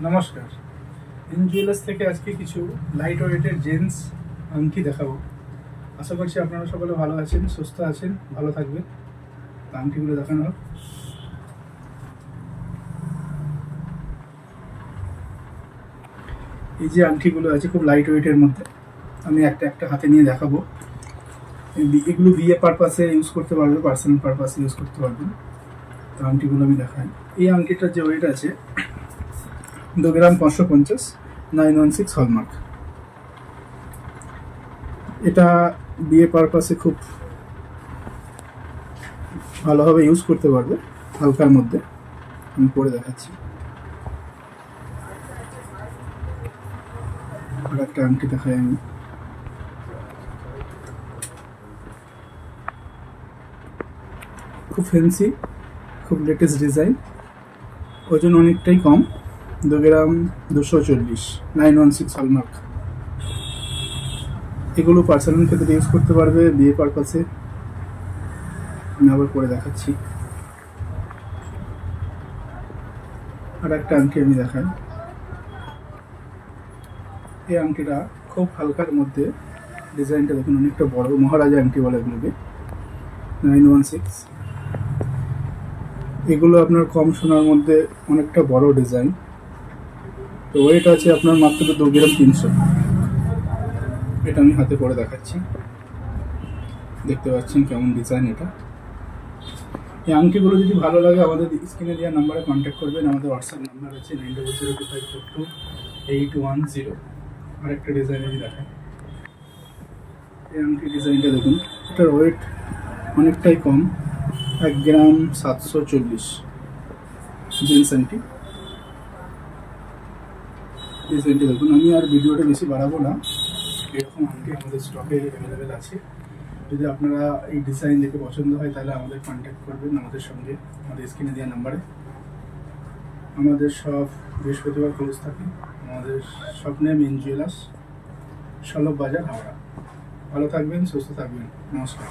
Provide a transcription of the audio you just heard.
নমস্কার। এনজুয়েলার্স থেকে আজকে কিছু লাইট ওয়েটের জেন্টস আংটি দেখাবো। আশা করছি আপনারা সকলে ভালো আছেন, সুস্থ আছেন, ভালো থাকবেন। আংটিগুলো দেখানো হোক। এই যে আংটিগুলো আছে খুব লাইট ওয়েটের মধ্যে, আমি একটা একটা হাতে নিয়ে দেখাবো। এগুলো বিয়ে পারপাসে ইউজ করতে পারবে, পার্সোনাল পারপাসে ইউজ করতে পারবেন। তো আংটিগুলো আমি দেখাই। এই আংটিটার যে ওয়েট আছে 2 গ্রাম 550, 916 হলমার্ক। এটা বিয়ে পারপাসে খুব ভালোভাবে ইউজ করতে পারবে। হালকার মধ্যে আমি পরে দেখাচ্ছি। আর একটা আংটি দেখাই আমি। খুব ফ্যান্সি, খুব লেটেস্ট ডিজাইন, ওজন অনেকটাই কম, 2 গ্রাম 240, 916 হলমার্ক। এগুলো পার্সোনাল ক্ষেত্রে ইউজ করতে পারবে, বিয়ে পারপাসে। আমি আবার পরে দেখাচ্ছি। আর একটা আংটি আমি দেখাই। এই আংটিটা খুব হালকার মধ্যে, ডিজাইনটা দেখুন অনেকটা বড়, মহারাজা আংটি বলে এগুলোকে, 916। এগুলো আপনার কম সোনার মধ্যে অনেকটা বড় ডিজাইন। তো ওয়েট আছে আপনার মাত্র 2 গ্রাম 300। এটা আমি হাতে পরে দেখাচ্ছি, দেখতে পাচ্ছেন কেমন ডিজাইন এটা। এই আংটিগুলো যদি ভালো লাগে আমাদের স্ক্রিনে দেওয়া নাম্বারে কন্ট্যাক্ট করবেন। আমাদের হোয়াটসঅ্যাপ নাম্বার আছে 9002542810। আর একটা ডিজাইন আমি দেখাই। এই আংটি ডিজাইনটা দেখুন, এটার ওয়েট অনেকটাই কম, 1 গ্রাম 740 জিন্স আংটি। ডিজাইনটি দেখুন। আমি আর ভিডিওটা বেশি বাড়াবো না, এরকম আংটি আমাদের স্টকে অ্যাভেলেবেল আছে। যদি আপনারা এই ডিজাইন দেখে পছন্দ হয় তাহলে আমাদের কন্ট্যাক্ট করবেন আমাদের সঙ্গে, আমাদের স্ক্রিনে দেওয়া নাম্বারে। আমাদের সব বৃহস্পতিবার খোঁজ থাকে। আমাদের সব নেম এনজুয়েলার্স, সলভ বাজার, হাওড়া। ভালো থাকবেন, সুস্থ থাকবেন। নমস্কার।